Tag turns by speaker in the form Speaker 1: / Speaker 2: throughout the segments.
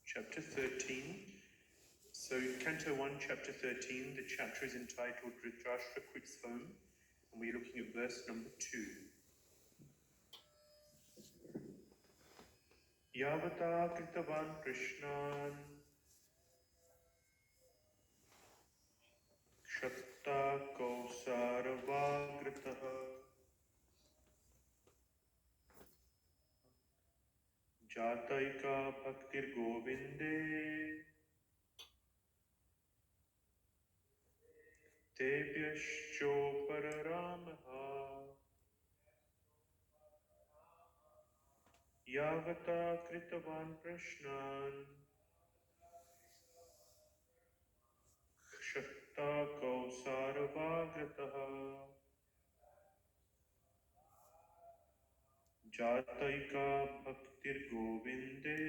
Speaker 1: chapter 13. So Canto 1, chapter 13, the chapter is entitled Dhritarashtra Quits Home, and we're looking at verse number 2. Yavata kritavan Krishnan Kshatta Kausaravagritaha Jataika Bhaktir Govinde Tebhyaschopararamaha Yavata kritavan Prashnan Kshatta Kausaravagritaha Jataika Bhaktir Govinde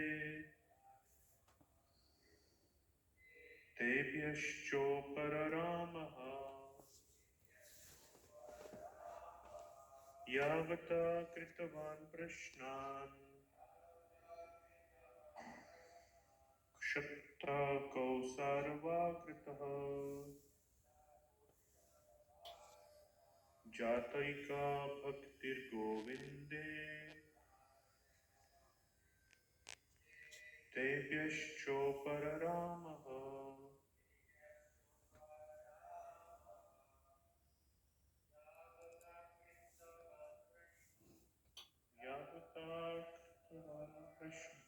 Speaker 1: Tebhyaschopararamaha Yavata kritavan Prashnan Kshatta Kausaravagritaha Jataika Bhaktir Govinde Tebhyaschopararamaha Yavata kritavan Prashnan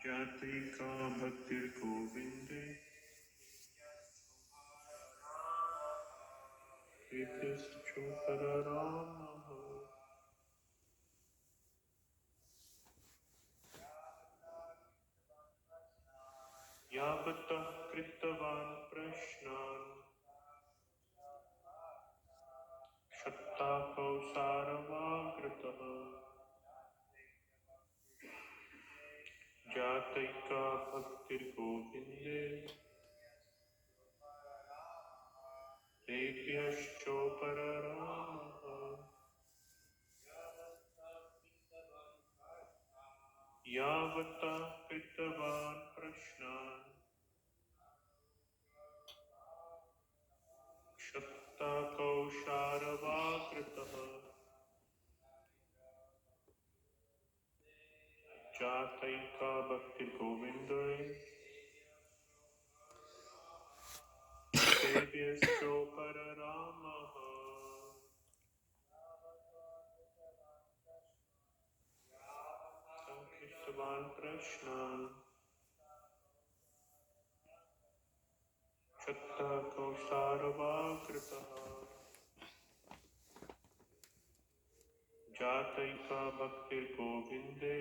Speaker 1: Jataika Bhaktir Govinde Tebhyaschopararamaha Yavata kritavan Prashnan Kshatta Kausaravagritaha Jataika Bhaktir Govinde Tebhyaschopararamaha Yavata kritavan Prashnan Kshatta Kausaravagritaha Jataika Bhaktir Govinde Tebhyaschopararamaha Sankirtavan Prashnan Chatta Kausaravagritaha Jataika Bhaktir Govinde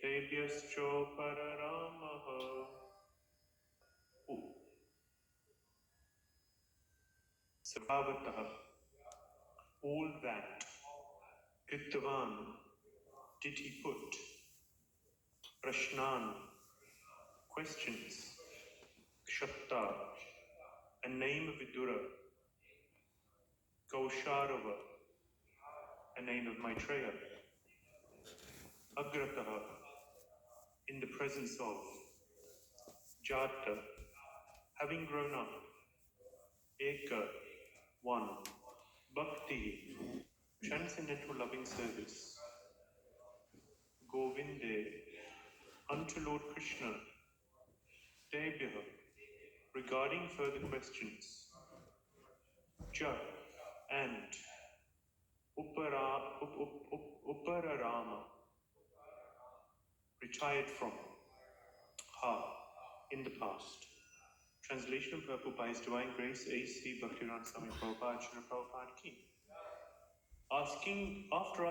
Speaker 1: Tebhyaschopararamaha Sabhavataha, all that Kritavan did he put Prashnan, questions, Kshatta, a name of Vidura, Kausharava, a name of Maitreya, Agrataha, in the presence of Jata, having grown up, Eka, one, Bhakti, transcendental loving service, Govinde, unto Lord Krishna, Debhya, regarding further questions, Ja, and Upararama, retired from, Ha, in the past. Translation of purport by His Divine Grace A.C. Bhaktivedanta Swami Prabhupada, Srila Prabhupada Ki. After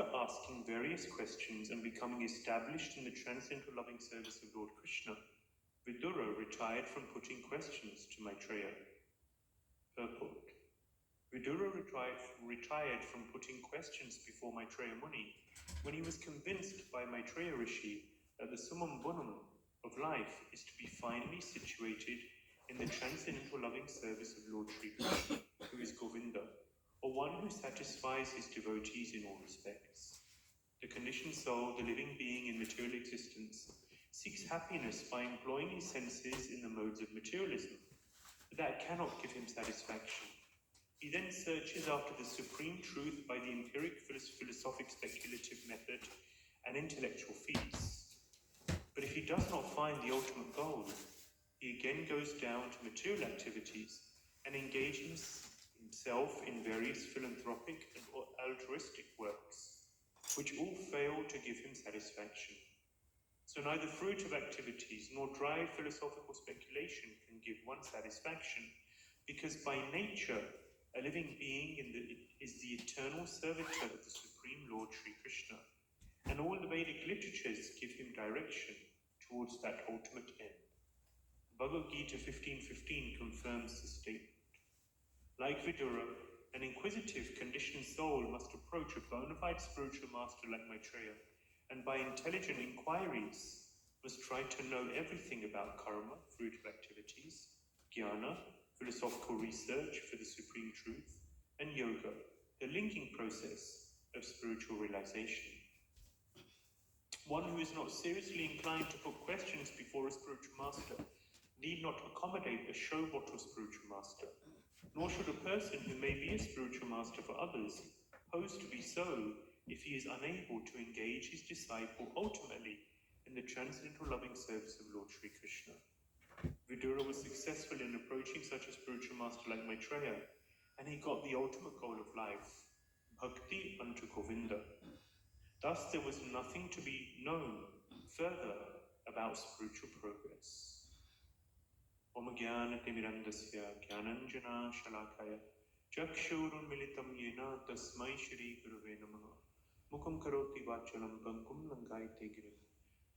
Speaker 1: asking various questions and becoming established in the transcendental loving service of Lord Krishna, Vidura retired from putting questions to Maitreya. Purport. Vidura retired from putting questions before Maitreya Muni when he was convinced by Maitreya Rishi that the summum bonum of life is to be finally situated in the transcendental loving service of Lord Sri Krishna, who is Govinda, or one who satisfies his devotees in all respects. The conditioned soul, the living being in material existence, seeks happiness by employing his senses in the modes of materialism, but that cannot give him satisfaction. He then searches after the supreme truth by the empiric philosophic speculative method and intellectual feats. But if he does not find the ultimate goal, he again goes down to material activities and engages himself in various philanthropic and altruistic works, which all fail to give him satisfaction. So neither fruit of activities nor dry philosophical speculation can give one satisfaction, because by nature, a living being is the eternal servitor of the Supreme Lord Sri Krishna, and all the Vedic literatures give him direction towards that ultimate end. Bhagavad Gita 15:15 confirms the statement. Like Vidura, an inquisitive, conditioned soul must approach a bona fide spiritual master like Maitreya, and by intelligent inquiries must try to know everything about karma, fruit of activities, jnana, philosophical research for the supreme truth, and yoga, the linking process of spiritual realization. One who is not seriously inclined to put questions before a spiritual master need not accommodate a show bottle spiritual master, nor should a person who may be a spiritual master for others pose to be so if he is unable to engage his disciple ultimately in the transcendental loving service of Lord Sri Krishna. Vidura was successful in approaching such a spiritual master like Maitreya, and he got the ultimate goal of life, bhakti unto Govinda. Thus there was nothing to be known further about spiritual progress. Om Jnana-timirandasya Jnananjana Shalakaya Chakshurunmilitam Yena Tasmai Shri Gurave Namaha Mukham Karoti Vachalam Pangum Langayate Girim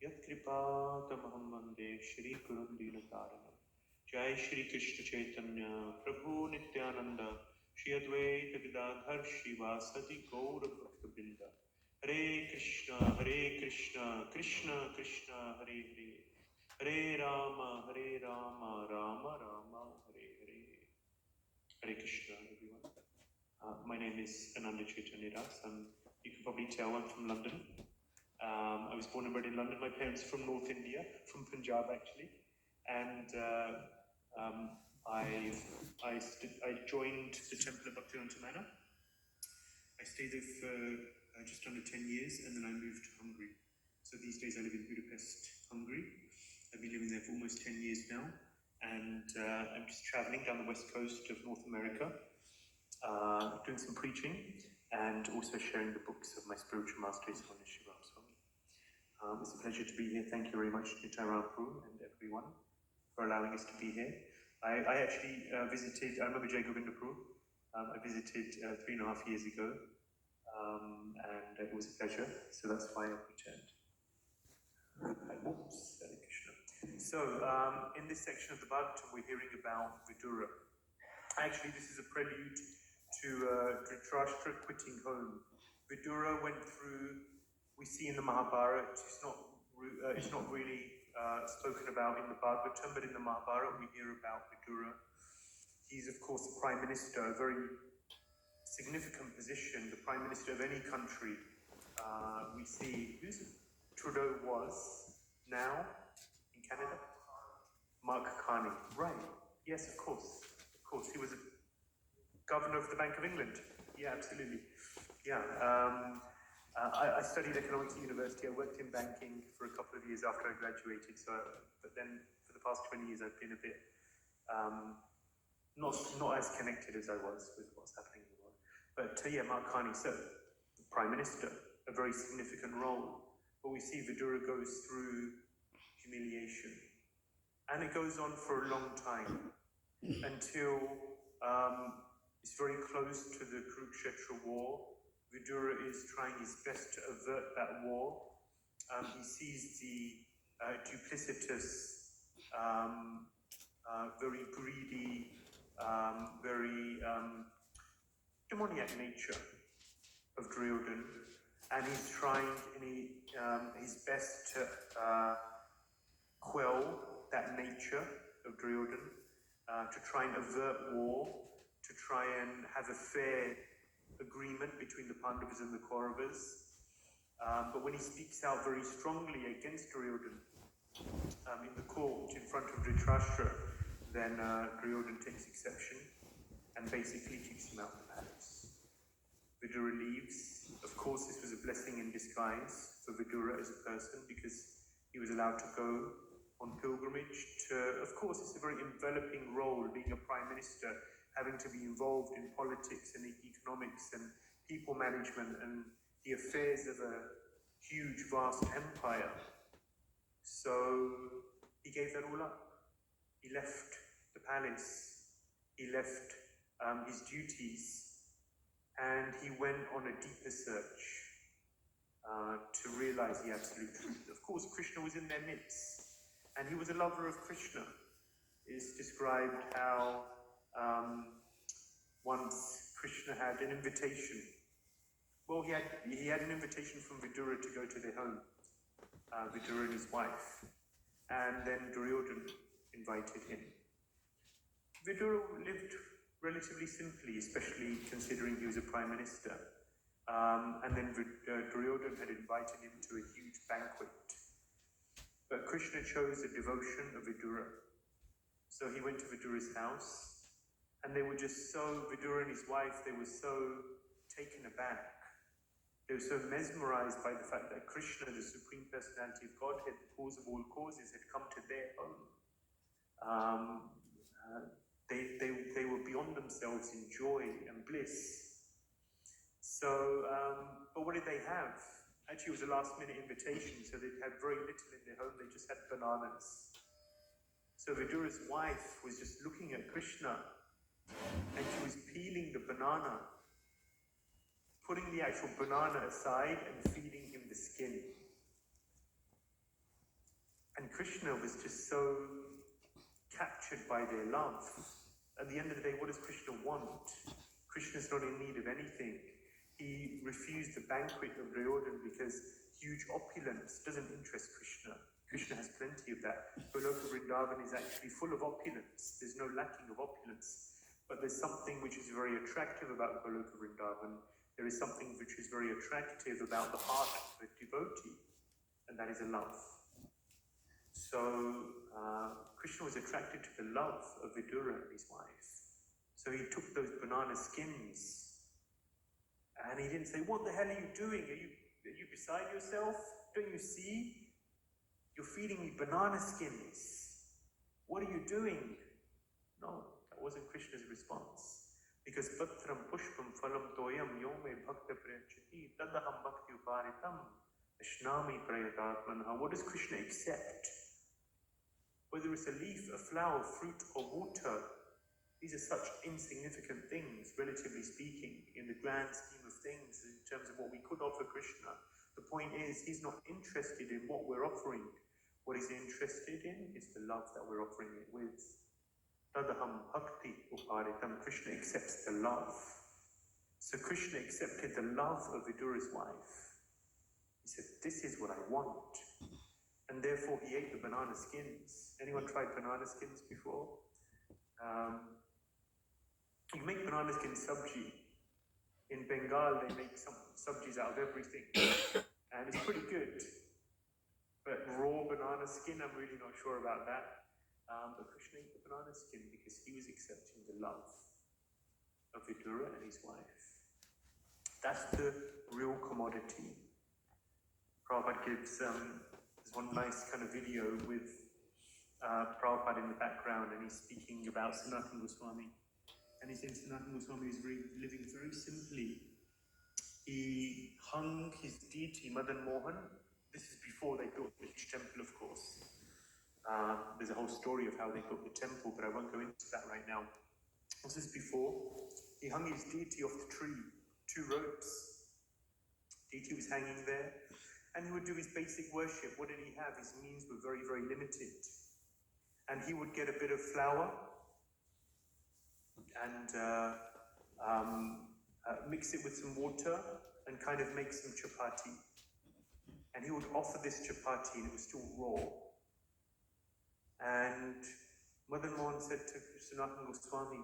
Speaker 1: Yat Kripatamaham Vande Shri Gurun Dinataranam. Jai Shri Krishna Chaitanya Prabhu Nityananda Shri Advaita Gadadhar Shivasati Gaura Bhaktabinda. Hare Krishna, Krishna Krishna, Hare Hare. Hare Rama, Rama Rama, Hare Hare. Hare Krishna, everyone. My name is Ananda Chaitanya Das. You can probably tell I'm from London. I was born and bred in London. My parents are from North India, from Punjab actually. And I joined the Temple of Bhaktivedanta Manor. I stayed there for just under 10 years, and then I moved to Hungary. So these days I live in Budapest, Hungary. I've been living there for almost 10 years now, and I'm just traveling down the west coast of North America, doing some preaching, and also sharing the books of my spiritual master, Swami Shivam Swami. It's a pleasure to be here. Thank you very much, Nitara Prabhu and everyone, for allowing us to be here. I actually visited, I remember Jai Govinda Prabhu. I visited 3.5 years ago, and it was a pleasure, so that's why I've returned. Oops, Hare Krishna. So, in this section of the Bhagavatam, we're hearing about Vidura. Actually, this is a prelude to Dhritarashtra quitting home. Vidura went through, we see in the Mahabharata, it's not really spoken about in the Bhagavatam, but in the Mahabharata we hear about Vidura. He's, of course, the Prime Minister, a very significant position, the Prime Minister of any country. We see who's Trudeau was now in Canada? Mark Carney. Right. Yes, of course. Of course. He was a governor of the Bank of England. Yeah, absolutely. Yeah. I studied economics at university. I worked in banking for a couple of years after I graduated. But then for the past 20 years, I've been a bit not as connected as I was with what's happening in the world. But yeah, Mark Carney, so the Prime Minister, a very significant role. But we see Vidura goes through humiliation. And it goes on for a long time until it's very close to the Kurukshetra war. Vidura is trying his best to avert that war. He sees the duplicitous, very greedy, very demoniac nature of Duryodhana, and he's trying his best to quell nature of Duryodhana, to try and avert war, to try and have a fair agreement between the Pandavas and the Kauravas. But when he speaks out very strongly against Duryodhana in the court in front of Dhritarashtra, then Duryodhana takes exception and basically kicks him out of the palace. Vidura leaves. Of course, this was a blessing in disguise for Vidura as a person, because he was allowed to go on pilgrimage to, of course, it's a very enveloping role, being a prime minister, having to be involved in politics and economics and people management and the affairs of a huge, vast empire. So he gave that all up. He left the palace, he left his duties, and he went on a deeper search to realize the absolute truth. Of course, Krishna was in their midst, and he was a lover of Krishna. It's described how once Krishna had an invitation. Well, he had an invitation from Vidura to go to their home, Vidura and his wife, and then Duryodhana invited him. Vidura lived relatively simply, especially considering he was a prime minister. And then Duryodhana had invited him to a huge banquet. But Krishna chose the devotion of Vidura. So he went to Vidura's house, and they were just so, Vidura and his wife, they were so taken aback. They were so mesmerized by the fact that Krishna, the Supreme Personality of Godhead, the cause of all causes, had come to their home. They were beyond themselves in joy and bliss. So, but what did they have? Actually, it was a last-minute invitation, so they had very little in their home. They just had bananas. So Vidura's wife was just looking at Krishna, and she was peeling the banana, putting the actual banana aside and feeding him the skin. And Krishna was just so captured by their love. At the end of the day, what does Krishna want? Krishna's not in need of anything. He refused the banquet of Duryodhana because huge opulence doesn't interest Krishna. Krishna has plenty of that. Goloka Vrindavan is actually full of opulence. There's no lacking of opulence. But there's something which is very attractive about Goloka Vrindavan. There is something which is very attractive about the heart of a devotee, and that is a love. So Krishna was attracted to the love of Vidura and his wife. So he took those banana skins, and he didn't say, "What the hell are you doing? Are you beside yourself? Don't you see? You're feeding me banana skins. What are you doing?" No, that wasn't Krishna's response. Because patram pushpam phalam toyam yome bhakta prayachati tadaham bhakti uparitam ashnami prayatatmanha. What does Krishna accept? Whether it's a leaf, a flower, fruit, or water, these are such insignificant things, relatively speaking, in the grand scheme of things, in terms of what we could offer Krishna. The point is, he's not interested in what we're offering. What he's interested in is the love that we're offering it with. Tadaham bhakti uparitam. Krishna accepts the love. So Krishna accepted the love of Vidura's wife. He said, "This is what I want." And therefore he ate the banana skins. Anyone tried banana skins before? You make banana skin sabji. In Bengal, they make some sabjis out of everything. And it's pretty good. But raw banana skin, I'm really not sure about that. But Krishna ate the banana skin because he was accepting the love of Vidura and his wife. That's the real commodity. Prabhupada gives there's one nice kind of video with Prabhupada in the background, and he's speaking about Sanatana Goswami. And he's saying Sanatana Goswami is living very simply. He hung his deity, Madan Mohan. This is before they built the huge temple, of course. There's a whole story of how they built the temple, but I won't go into that right now. This is before. He hung his deity off the tree, 2 ropes. Deity was hanging there, and he would do his basic worship. What did he have? His means were very, very limited. And he would get a bit of flour and mix it with some water and kind of make some chapati. And he would offer this chapati, and it was still raw. And said to Sanatana Goswami,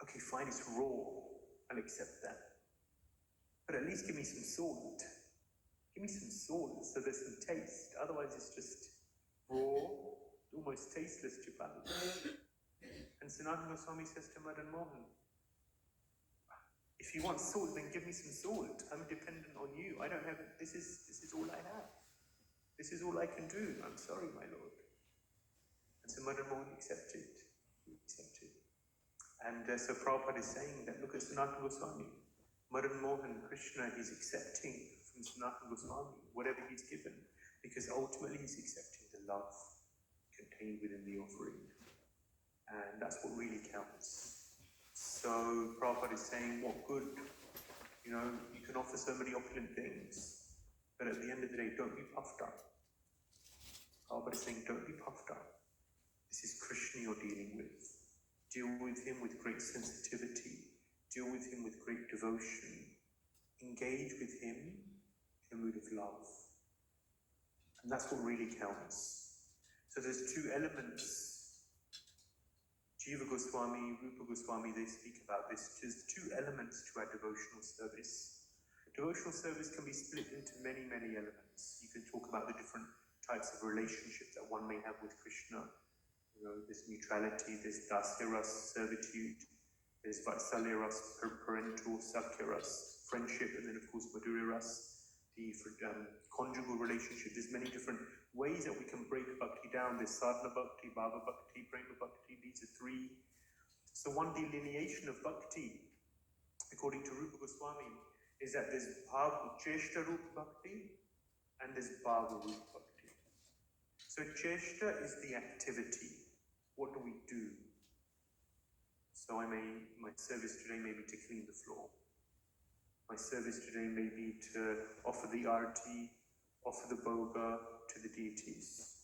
Speaker 1: okay, fine, it's raw, I'll accept that. But at least give me some salt. Give me some salt so there's some taste. Otherwise it's just raw, almost tasteless chapal. And Sanatana Goswami says to Madan Mohan, if you want salt, then give me some salt. I'm dependent on you. I don't have, this is all I have. This is all I can do. I'm sorry, my Lord. And so Madan Mohan accepted. He accepted. And so Prabhupada is saying that, look at Sanatana Goswami. Madan Mohan, Krishna, he's accepting from Sanatana Goswami whatever he's given, because ultimately he's accepting the love contained within the offering. And that's what really counts. So Prabhupada is saying, what good? You know, you can offer so many opulent things, but at the end of the day, don't be puffed up. Prabhupada is saying, don't be puffed up. This is Krishna you're dealing with. Deal with him with great sensitivity. Deal with him with great devotion. Engage with him in a mood of love. And that's what really counts. So there's two elements. Jiva Goswami, Rupa Goswami, they speak about this. There's two elements to our devotional service. Devotional service can be split into many, many elements. You can talk about the different types of relationship that one may have with Krishna. You know, there's neutrality, there's dasya ras, servitude, there's vatsalya ras, parental, sakya ras, friendship, and then of course madhurya ras, the conjugal relationship. There's many different ways that we can break bhakti down. There's sadhana bhakti, bhava bhakti, prema bhakti. These are three. So one delineation of bhakti, according to Rupa Goswami, is that there's bhava cheshta rupa bhakti and there's bhava rupa bhakti. So cheshta is the activity. What do we do? So my service today may be to clean the floor. My service today may be to offer the arati, offer the bhoga to the deities.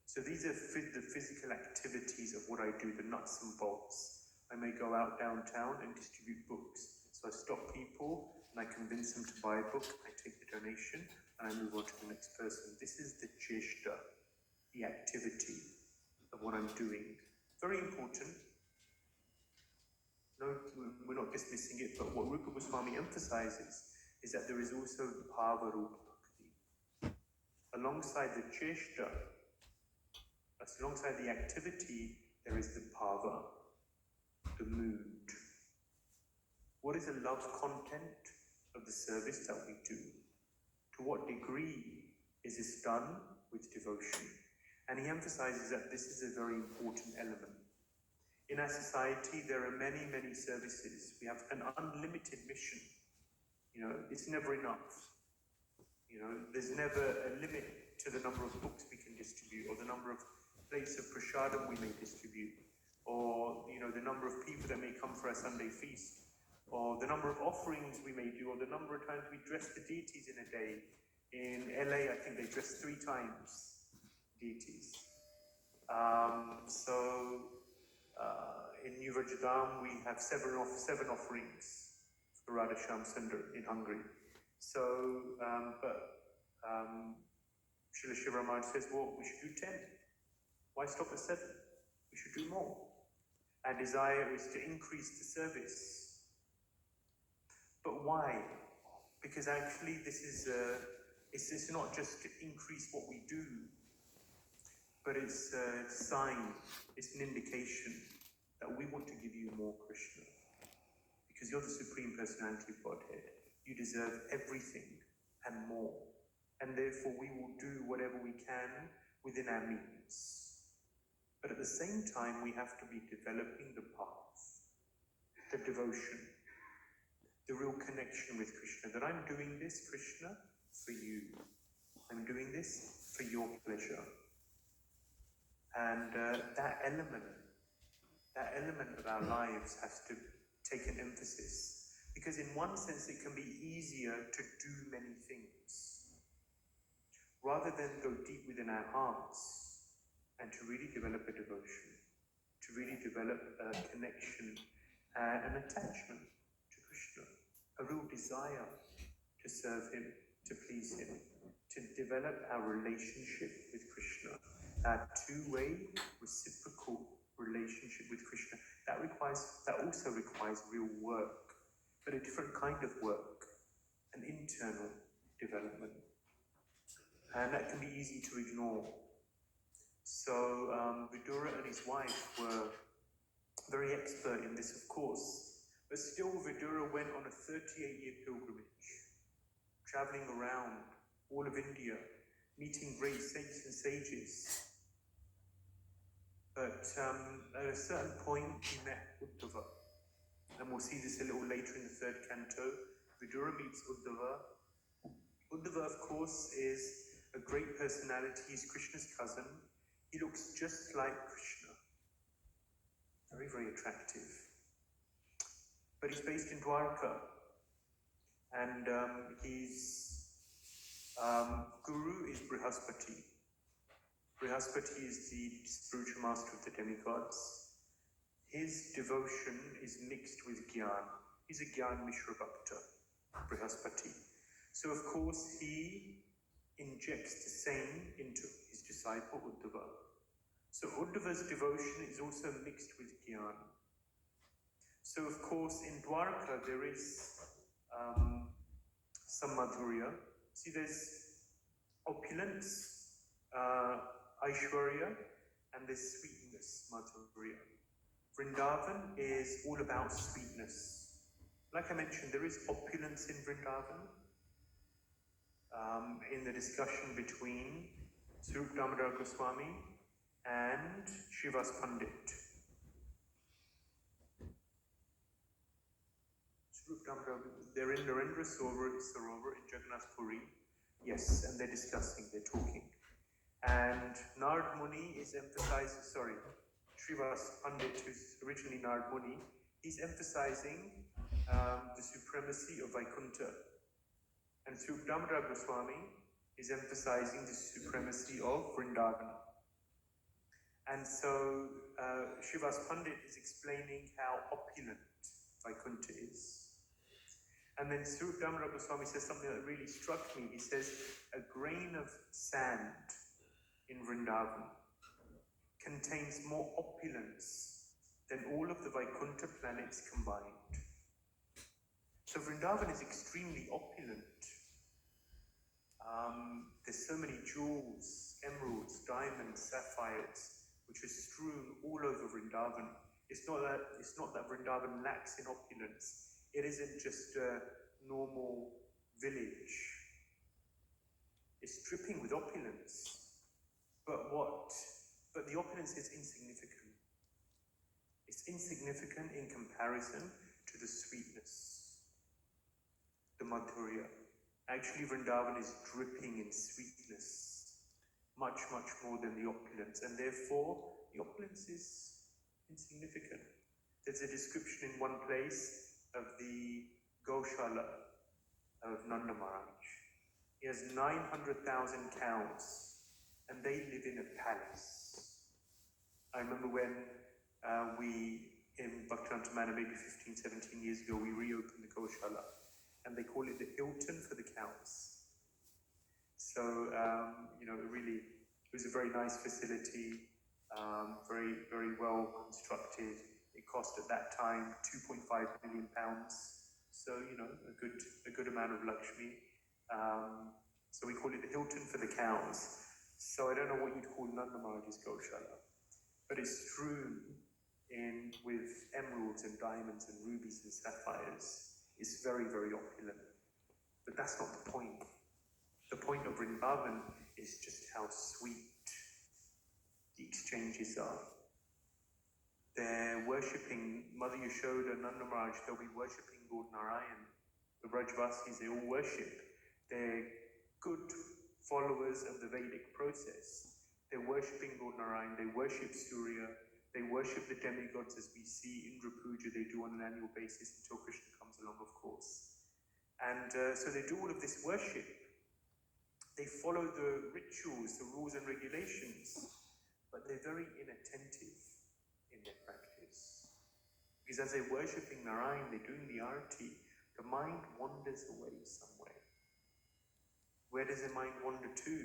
Speaker 1: So these are the physical activities of what I do, the nuts and bolts. I may go out downtown and distribute books. So I stop people and I convince them to buy a book, I take the donation, and I move on to the next person. This is the cheshta, the activity of what I'm doing. Very important. No, we're not dismissing it, but what Rupa Goswami emphasizes is that there is also bhava rupa bhakti. Alongside the cheshta, alongside the activity, there is the bhava, the mood. What is the love content of the service that we do? To what degree is this done with devotion? And he emphasizes that this is a very important element. In our society, there are many, many services. We have an unlimited mission. You know, it's never enough. You know, there's never a limit to the number of books we can distribute, or the number of plates of prasadam we may distribute, or, you know, the number of people that may come for a Sunday feast, or the number of offerings we may do, or the number of times we dress the deities in a day. In LA, I think they dress 3 times, deities. In New Rajadam, we have 7 offerings for Radha Shyam Sundar in Hungary. So, Srila Shiva Maharaj says, well, we should do 10. Why stop at 7? We should do more. Our desire is to increase the service. But why? Because actually this is it's not just to increase what we do, but it's a sign, it's an indication that we want to give you more Krishna. Because you're the Supreme Personality of Godhead. You deserve everything and more. And therefore we will do whatever we can within our means. But at the same time, we have to be developing the path, the devotion, the real connection with Krishna. That I'm doing this, Krishna, for you. I'm doing this for your pleasure. And that element of our lives has to take an emphasis. Because in one sense, it can be easier to do many things, rather than go deep within our hearts and to really develop a devotion, to really develop a connection, an attachment to Krishna, a real desire to serve him, to please him, to develop our relationship with Krishna two-way, reciprocal relationship with Krishna. That also requires real work, but a different kind of work, an internal development. And that can be easy to ignore. So Vidura and his wife were very expert in this, of course, but still Vidura went on a 38-year pilgrimage, traveling around all of India, meeting great saints and sages. But at a certain point, he met Uddhava. And we'll see this a little later in the 3rd canto. Vidura meets Uddhava. Uddhava, of course, is a great personality. He's Krishna's cousin. He looks just like Krishna. Very, very attractive. But he's based in Dwarka. And his guru is Brihaspati. Brihaspati is the spiritual master of the demigods. His devotion is mixed with Gyan. He's a Gyan Mishra Bhakta, Brihaspati. So of course he injects the same into his disciple Uddhava. So Uddhava's devotion is also mixed with Gyan. So of course in Dwarka there is some madhurya. See, there's opulence, Aishwarya, and there's sweetness, madhurya. Vrindavan is all about sweetness. Like I mentioned, there is opulence in Vrindavan. In the discussion between Swarup Damodar Goswami and Srivas Pandit. Swarup Damodar, they're in Narendra Sarovar in Jagannath Puri. Yes, and they're discussing, they're talking. And Narad Muni is emphasizing, Srivas Pandit, who's originally Narad Muni, he's emphasizing the supremacy of Vaikuntha. And Swarup Damodar Goswami is emphasizing the supremacy of Vrindavan. And so Srivas Pandit is explaining how opulent Vaikuntha is. And then Swarup Damodar Goswami says something that really struck me. He says, a grain of sand in Vrindavan contains more opulence than all of the Vaikuntha planets combined. So Vrindavan is extremely opulent. There's so many jewels, emeralds, diamonds, sapphires, which are strewn all over Vrindavan. It's not that Vrindavan lacks in opulence. It isn't just a normal village. It's dripping with opulence. But the opulence is insignificant. It's insignificant in comparison to the sweetness, the madhurya. Actually, Vrindavan is dripping in sweetness, much, much more than the opulence, and therefore the opulence is insignificant. There's a description in one place of the Gaushala of Nanda Maharaj. He has 900,000 cows, and they live in a palace. I remember when we, in Bhaktivedanta maybe 15, 17 years ago, we reopened the Gaushala, and they call it the Hilton for the cows. So, it was a very nice facility, very, very well constructed. It cost at that time £2.5 million. So, a good amount of Lakshmi. So we call it the Hilton for the cows. So I don't know what you'd call Nanda Maharaj's Gaushala, but it's strewn with emeralds and diamonds and rubies and sapphires. It's very, very opulent. But that's not the point. The point of Vrindavan is just how sweet the exchanges are. They're worshipping Mother Yashoda, Nanda Maharaj, they'll be worshipping Lord Narayan. The Brajvasis, they all worship. They're good followers of the Vedic process. They're worshipping Lord Narayan, they worship Surya, they worship the demigods as we see Indra Puja, they do on an annual basis until Krishna comes along, of course. And so they do all of this worship. They follow the rituals, the rules and regulations, but they're very inattentive in their practice. Because as they're worshipping Narayan, they're doing the arati, the mind wanders away somewhere. Where does the mind wander to?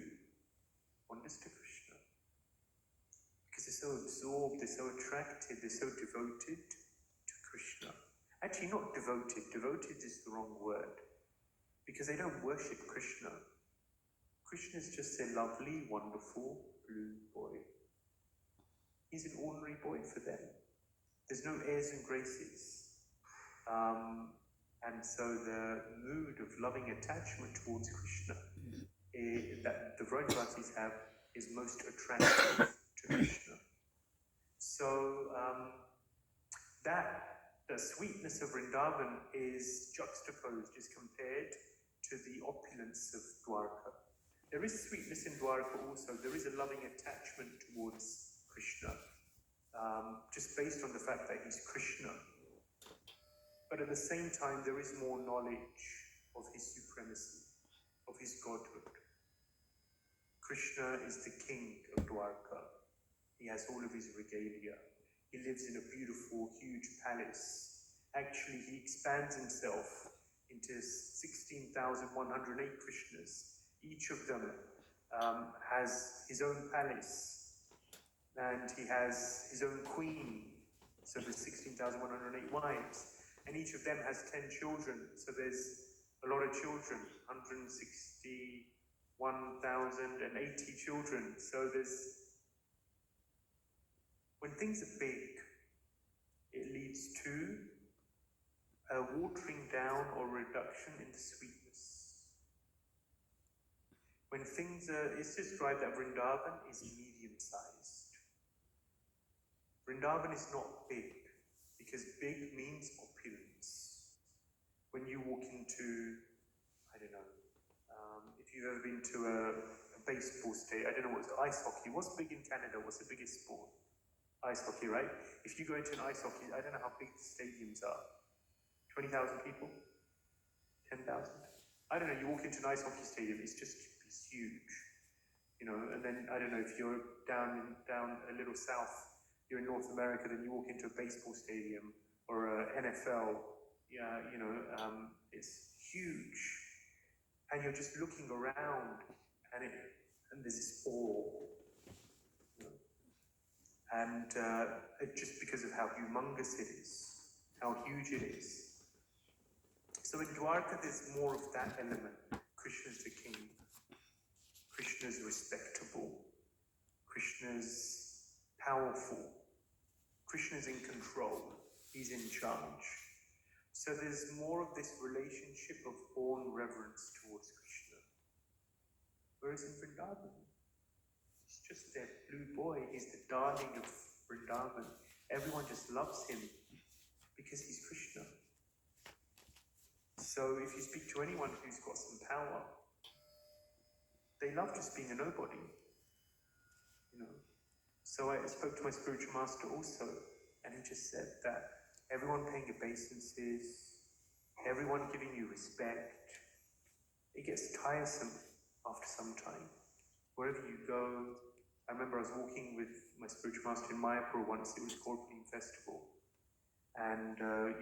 Speaker 1: Wanders to Krishna. so absorbed, they're so attracted, they're so devoted to Krishna. Actually, not devoted. Devoted is the wrong word. Because they don't worship Krishna. Krishna is just a lovely, wonderful blue boy. He's an ordinary boy for them. There's no airs and graces. And so the mood of loving attachment towards Krishna that the Vrajavasis have is most attractive to Krishna. So the sweetness of Vrindavan is juxtaposed, is compared to the opulence of Dwarka. There is sweetness in Dwarka also. There is a loving attachment towards Krishna, just based on the fact that he's Krishna. But at the same time, there is more knowledge of his supremacy, of his godhood. Krishna is the king of Dwarka. He has all of his regalia. He lives in a beautiful, huge palace. Actually, he expands himself into 16,108 Krishnas. Each of them has his own palace, and he has his own queen. So there's 16,108 wives, and each of them has 10 children. So there's a lot of children, 161,080 children. So when things are big, it leads to a watering down or reduction in the sweetness. When things are, it's described that Vrindavan is medium-sized. Vrindavan is not big, because big means opulence. When you walk into, I don't know, if you've ever been to a baseball stadium, I don't know what's ice hockey. What's big in Canada? What's the biggest sport? Ice hockey, right? If you go into an ice hockey, I don't know how big the stadiums are. 20,000 people? 10,000? I don't know, you walk into an ice hockey stadium, it's huge. You know, and then, I don't know, if you're down a little south, you're in North America, then you walk into a baseball stadium or a NFL, it's huge. And you're just looking around, and there's this awe. And just because of how humongous it is, how huge it is. So in Dwarka, there's more of that element. Krishna's the king. Krishna's respectable. Krishna's powerful. Krishna's in control. He's in charge. So there's more of this relationship of awe and reverence towards Krishna. Whereas in Vrindavan, he's just that blue boy. He's the darling of Vrindavan. Everyone just loves him because he's Krishna. So if you speak to anyone who's got some power, they love just being a nobody, you know. So I spoke to my spiritual master also, and he just said that everyone paying obeisances, everyone giving you respect, it gets tiresome after some time. Wherever you go, I remember I was walking with my spiritual master in Mayapur once. It was Gorpani Festival, and I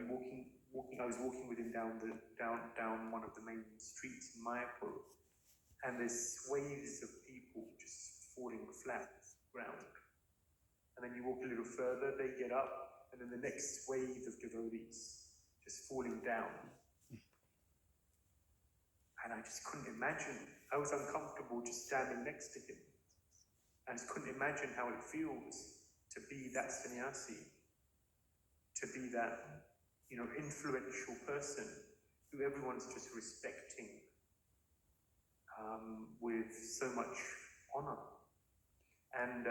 Speaker 1: was walking with him down one of the main streets in Mayapur, and there's waves of people just falling flat ground. And then you walk a little further, they get up, and then the next wave of devotees just falling down. And I just couldn't imagine. I was uncomfortable just standing next to him. I just couldn't imagine how it feels to be that sannyasi, to be that, influential person who everyone's just respecting with so much honor. And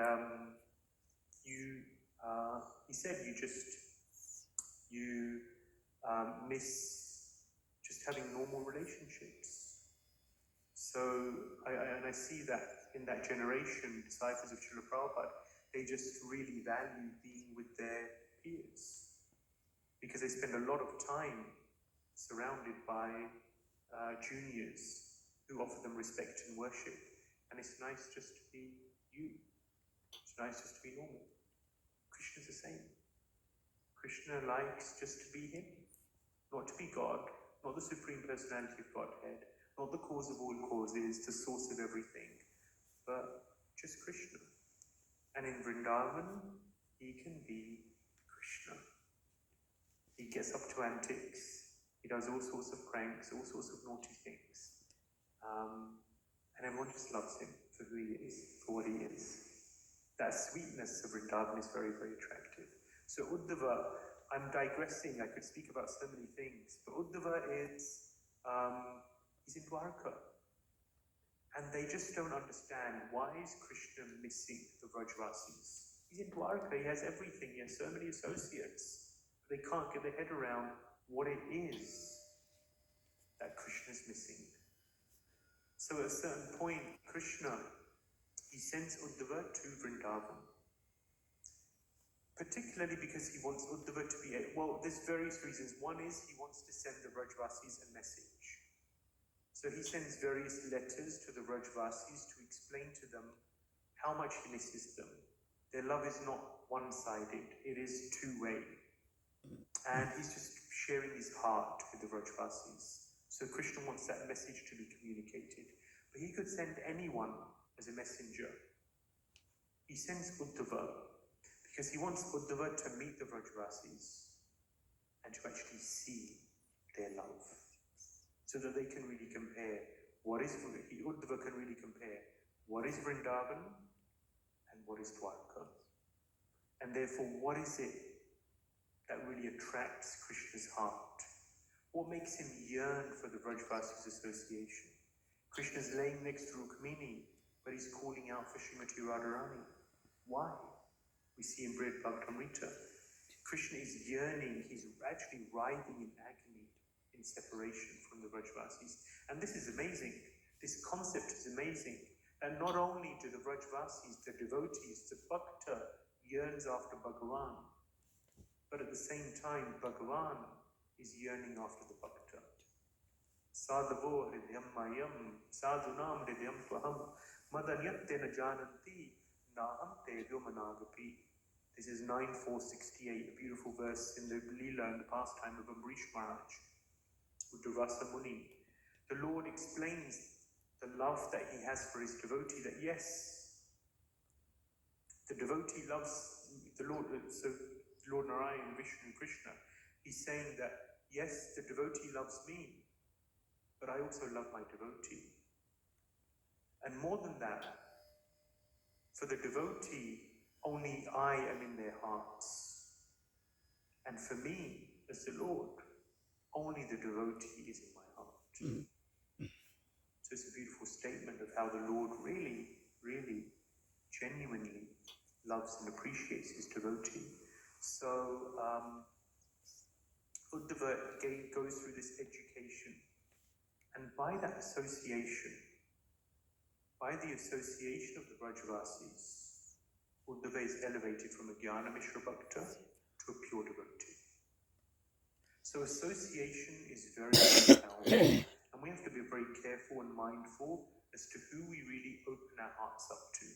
Speaker 1: he said you miss just having normal relationships. So I see that in that generation, disciples of Srila Prabhupada, they just really value being with their peers, because they spend a lot of time surrounded by juniors who offer them respect and worship. And it's nice just to be you. It's nice just to be normal. Krishna's the same. Krishna likes just to be him, not to be God, not the Supreme Personality of Godhead, not the cause of all causes, the source of everything, but just Krishna. And in Vrindavan, he can be Krishna. He gets up to antics, he does all sorts of pranks, all sorts of naughty things. And everyone just loves him for who he is, for what he is. That sweetness of Vrindavan is very, very attractive. So Uddhava, I'm digressing, I could speak about so many things, but Uddhava is, he's in Dwarka. And they just don't understand, why is Krishna missing the Vrajvasis? He's in Dwarka, he has everything, he has so many associates. But they can't get their head around what it is that Krishna's missing. So at a certain point, Krishna, he sends Uddhava to Vrindavan. Particularly because he wants Uddhava to be, well, there's various reasons. One is he wants to send the Vrajvasis a message. So he sends various letters to the Vrajvasis to explain to them how much he misses them. Their love is not one-sided, it is two-way. And he's just sharing his heart with the Vrajvasis. So Krishna wants that message to be communicated. But he could send anyone as a messenger. He sends Uddhava because he wants Uddhava to meet the Vrajvasis and to actually see their love. So that they can really compare Uddhava can really compare what is Vrindavan and what is Dwarka. And therefore, what is it that really attracts Krishna's heart? What makes him yearn for the Vrajvasis association? Krishna's laying next to Rukmini, but he's calling out for Srimati Radharani. Why? We see in Brihad Bhagavatamrita, Krishna is yearning, he's actually writhing in agony, in separation from the Vrajvasis. And this is amazing. This concept is amazing. And not only do the Vrajvasis, the devotees, the Bhakta yearns after Bhagavan, but at the same time, Bhagavan is yearning after the Bhakta. Sadhavo hridyam mayam, sadhunam hridyam tvaham, madanyattena jananti, naham te vyomanagapi. This is 9.468, a beautiful verse in the Leela, in the pastime of Ambarish Maharaj, Uddravasa Muni. The Lord explains the love that he has for his devotee, that yes, the devotee loves the Lord, so Lord Narayan, Vishnu, Krishna. He's saying that, yes, the devotee loves me, but I also love my devotee. And more than that, for the devotee, only I am in their hearts. And for me, as the Lord, only the devotee is in my heart. So it's a beautiful statement of how the Lord really, really, genuinely loves and appreciates his devotee. So Uddhava goes through this education, and by that association, by the association of the Vrajvasis, Uddhava is elevated from a Jnana Mishra Bhakta to a pure devotee. So association is very, very powerful, and we have to be very careful and mindful as to who we really open our hearts up to.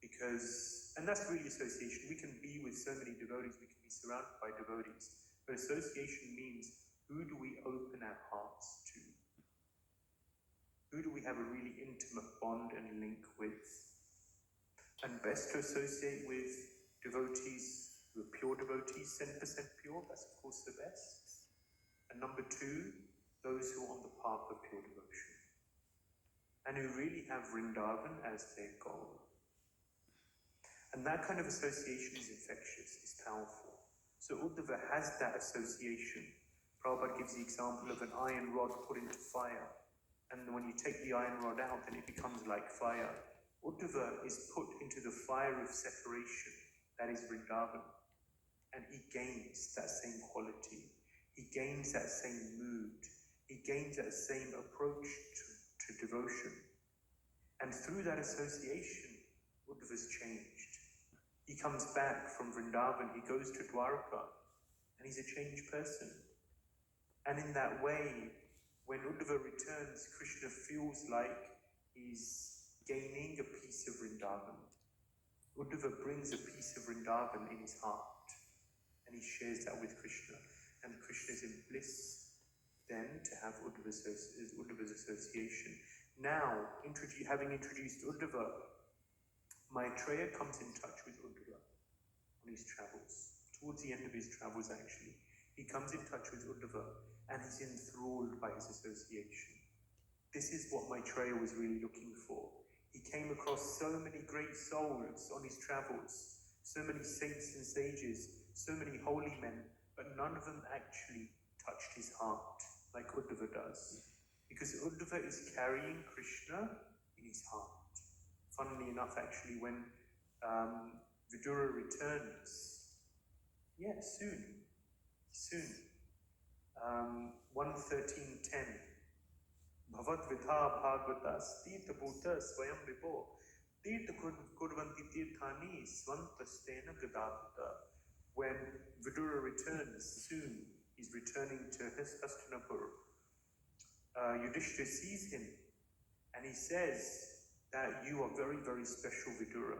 Speaker 1: Because, and that's really association. We can be with so many devotees, we can be surrounded by devotees, but association means, who do we open our hearts to? Who do we have a really intimate bond and link with? And best to associate with devotees who are pure devotees, 10% pure, that's of course the best. And number two, those who are on the path of pure devotion, and who really have Vrindavan as their goal. And that kind of association is infectious, is powerful. So Uddhava has that association. Prabhupada gives the example of an iron rod put into fire. And when you take the iron rod out, then it becomes like fire. Uddhava is put into the fire of separation, that is Vrindavan. And he gains that same quality. He gains that same mood. He gains that same approach to devotion. And through that association, Uddhava's changed. He comes back from Vrindavan, he goes to Dwarka, and he's a changed person. And in that way, when Uddhava returns, Krishna feels like he's gaining a piece of Vrindavan. Uddhava brings a piece of Vrindavan in his heart, and he shares that with Krishna. And Krishna is in bliss then to have Uddhava's association. Now, having introduced Uddhava, Maitreya comes in touch with Uddhava on his travels. Towards the end of his travels, actually, he comes in touch with Uddhava and he's enthralled by his association. This is what Maitreya was really looking for. He came across so many great souls on his travels, so many saints and sages, so many holy men, but none of them actually touched his heart like Uddhava does. Because Uddhava is carrying Krishna in his heart. Funnily enough, actually, when Vidura returns, soon, 1:13:10, Bhavat Vidha Bhagavatas Tirtha Bhuta Swayam Vibho Tirtha Kurvanti Tirthani Svantastena Gadavata. When Vidura returns soon, he's returning to Hastinapur. Yudhishthira sees him and he says that you are very, very special, Vidura,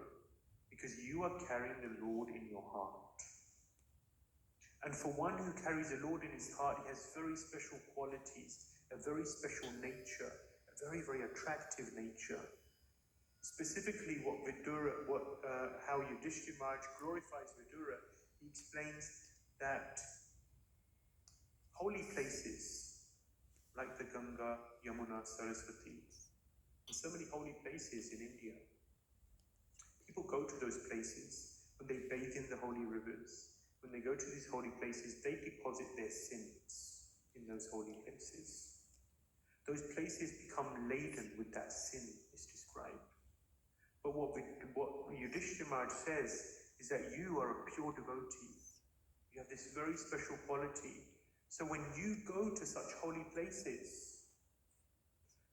Speaker 1: because you are carrying the Lord in your heart. And for one who carries the Lord in his heart, he has very special qualities, a very special nature, a very, very attractive nature. Specifically, how Yudhishthira Maharaj glorifies Vidura, he explains that holy places like the Ganga, Yamuna, Saraswati, and so many holy places in India, people go to those places when they bathe in the holy rivers. When they go to these holy places, they deposit their sins in those holy places. Those places become laden with that sin, is described. But what Yudhishthira Maharaj says is that you are a pure devotee. You have this very special quality. So when you go to such holy places,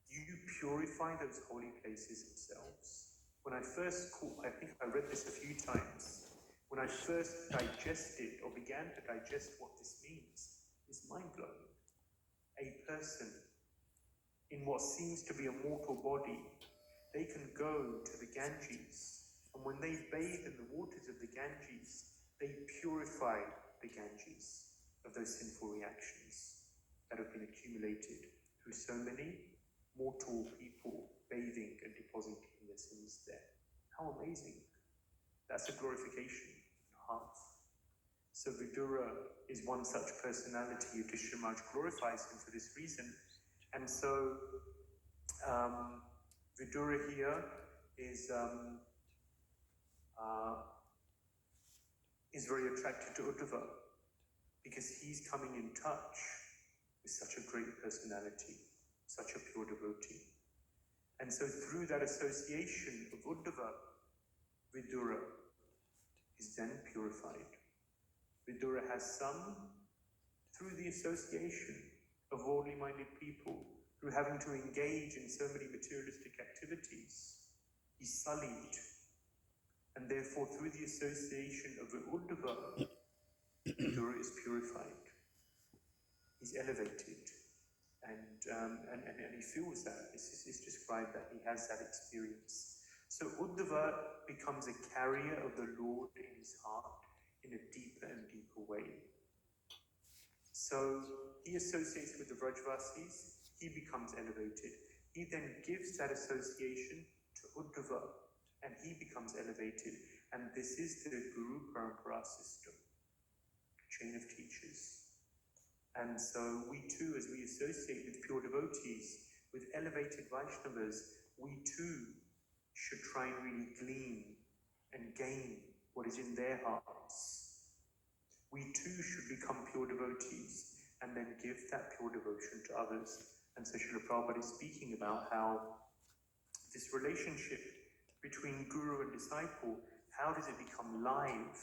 Speaker 1: you purify those holy places themselves. When I think I read this a few times, when I first digested or began to digest what this means, it's mind-blowing. A person in what seems to be a mortal body, they can go to the Ganges, and when they bathe in the waters of the Ganges, they purify the Ganges of those sinful reactions that have been accumulated through so many mortal people bathing and depositing their sins there. How amazing. That's a glorification in half. So Vidura is one such personality. Yudhishthira Maharaj glorifies him for this reason. And so Vidura here is very attracted to Uddhava because he's coming in touch with such a great personality, such a pure devotee. And so through that association of Uddhava, Vidura is then purified. Vidura has some, through the association of worldly minded people, through having to engage in so many materialistic activities, he's sullied. And therefore, through the association of Uddhava, Vidura is purified. He's elevated. And he feels that. It's described that he has that experience. So Uddhava becomes a carrier of the Lord in his heart in a deeper and deeper way. So he associates with the Vrajvasis, he becomes elevated. He then gives that association to Uddhava, and he becomes elevated. And this is the Guru Parampara system, chain of teachers. And so we too, as we associate with pure devotees, with elevated Vaishnavas, we too should try and really glean and gain what is in their hearts. We too should become pure devotees and then give that pure devotion to others. And so Srila Prabhupada is speaking about how this relationship between guru and disciple, how does it become live?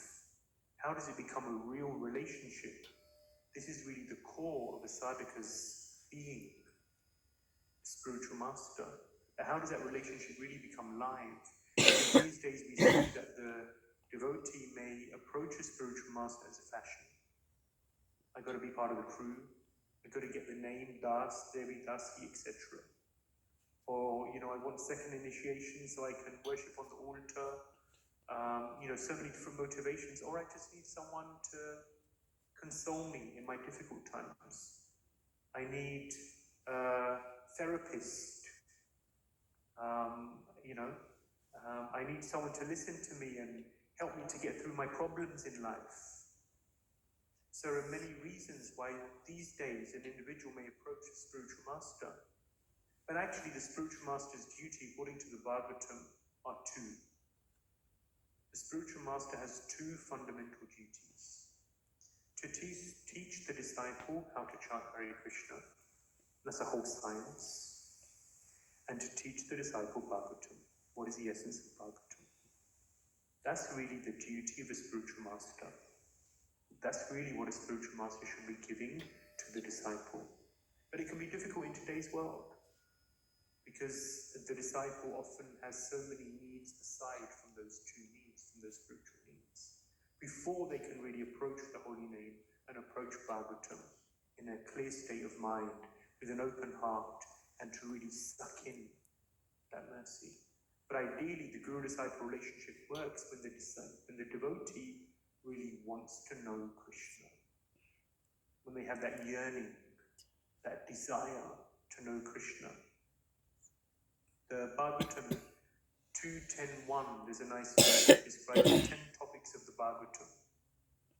Speaker 1: How does it become a real relationship? This is really the core of a sadhaka's being, spiritual master. How does that relationship really become live? These days we see that the devotee may approach a spiritual master as a fashion. I got to be part of the crew. I got to get the name Das, Devi Dasi, etc. Or, I want second initiation so I can worship on the altar. So many different motivations. Or I just need someone to console me in my difficult times. I need a therapist. I need someone to listen to me and help me to get through my problems in life. So there are many reasons why these days an individual may approach a spiritual master. But actually the spiritual master's duty, according to the Bhagavatam, are two. The spiritual master has two fundamental duties. To teach the disciple how to chant Hare Krishna, that's a whole science, and to teach the disciple Bhagavatam. What is the essence of Bhagavatam? That's really the duty of a spiritual master. That's really what a spiritual master should be giving to the disciple. But it can be difficult in today's world, because the disciple often has so many needs aside from those two needs, from those spiritual needs, before they can really approach the holy name and approach Bhagavatam in a clear state of mind, with an open heart, and to really suck in that mercy. But ideally, the guru-disciple relationship works when the devotee really wants to know Krishna, when they have that yearning, that desire to know Krishna. The Bhagavatam 2.10.1, there's a nice verse that describes the 10 topics of the Bhagavatam.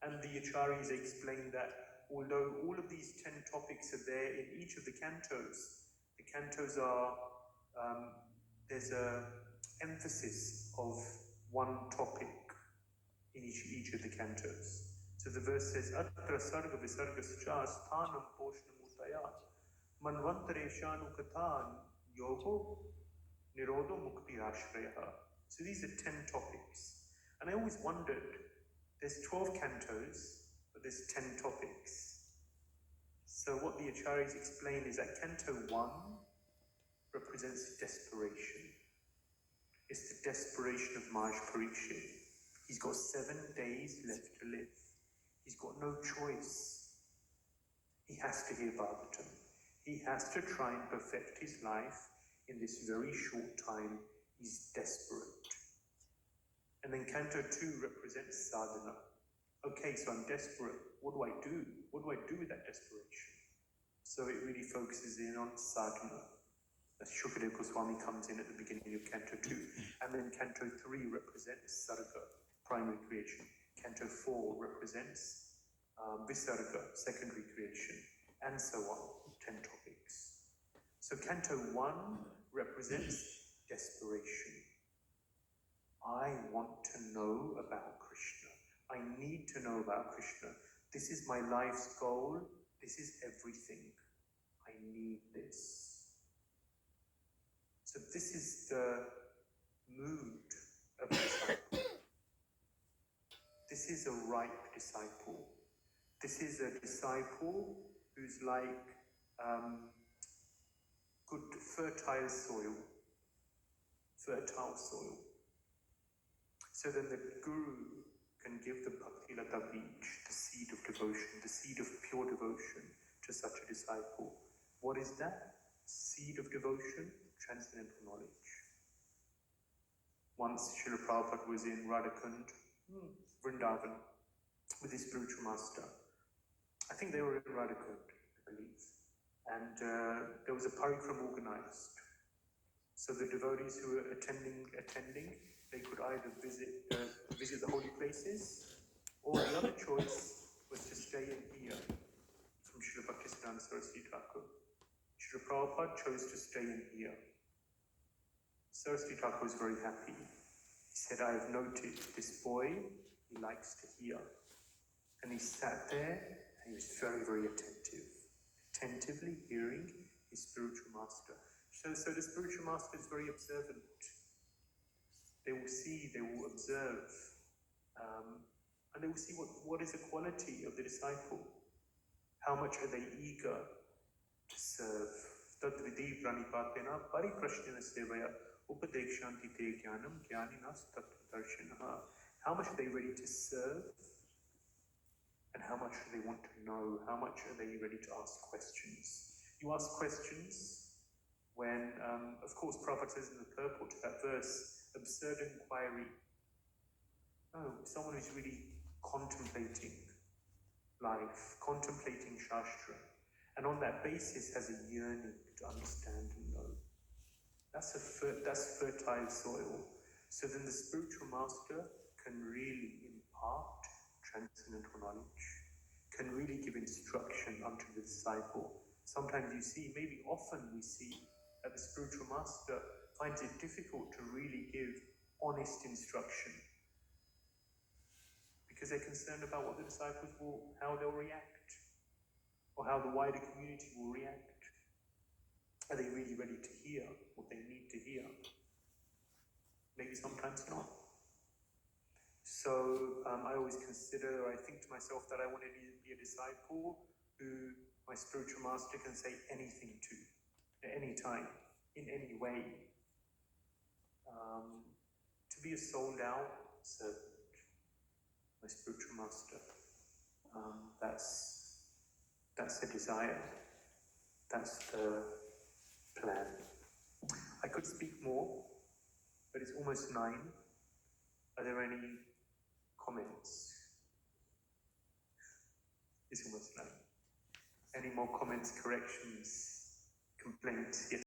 Speaker 1: And the Acharyas explain that although all of these 10 topics are there in each of the cantos are, there's a emphasis of one topic in each of the cantos. So the verse says, Atra sarga visargascha sthanam poshnamutaya manvantareshanu kathan yogo nirodho mukti ashrayaha. So these are 10 topics. And I always wondered, there's 12 cantos, but there's 10 topics. So what the Acharyas explain is that canto 1 represents desperation. It's the desperation of Maharaj Parikshit. He's got 7 days left to live. He's got no choice. He has to hear Bhagavatam. He has to try and perfect his life in this very short time. He's desperate. And then Canto 2 represents sadhana. Okay, so I'm desperate. What do I do? What do I do with that desperation? So it really focuses in on sadhana. As Shukadeva Goswami comes in at the beginning of Canto 2. And then Canto 3 represents Sarga, primary creation. Canto 4 represents Visarga, secondary creation. And so on, 10 topics. So Canto 1 represents desperation. I want to know about Krishna. I need to know about Krishna. This is my life's goal. This is everything. I need this. So this is the mood of the disciple. This is a ripe disciple. This is a disciple who's like good fertile soil. So then the guru can give the bhakti lata beach, the seed of devotion, the seed of pure devotion to such a disciple. What is that? Seed of devotion, transcendental knowledge. Once Srila Prabhupada was in Radhakund, Vrindavan, with his spiritual master. I think they were in Radhakund, I believe. And there was a parikram organized. So the devotees who were attending, they could either visit the holy places, or the other choice was to stay in here from Srila Bhaktisiddhanta Saraswati Thakur. Srila Prabhupada chose to stay in here. Saraswati Thakur was very happy. He said, I have noted this boy, he likes to hear. And he sat there and he was very, very attentive. Attentively hearing his spiritual master. So the spiritual master is very observant. They will see, they will observe, and they will see what is the quality of the disciple. How much are they eager to serve? Tadvidi pranipatena pariprashnena sevaya upadekshanti te jnanam jnaninas tattvadarshinaha. How much are they ready to serve? And how much do they want to know? How much are they ready to ask questions? You ask questions when, of course, Prabhupada says in the purport to that verse, absurd inquiry. No, someone who's really contemplating life, contemplating Shastra, and on that basis has a yearning to understand and know. That's fertile soil. So So then the spiritual master can really impart transcendental knowledge, can really give instruction unto the disciple. Sometimes you see, maybe often we see, that the spiritual master finds it difficult to really give honest instruction because they're concerned about what the disciples will, how they'll react, or how the wider community will react. Are they really ready to hear what they need to hear? Maybe sometimes not. So I always consider, I think to myself that I want to be a disciple who my spiritual master can say anything to, at any time, in any way. To be a sold out servant, my spiritual master. That's the desire. That's the plan. I could speak more, but it's almost 9. Are there any comments? It's almost 9. Any more comments, corrections, complaints? Yes.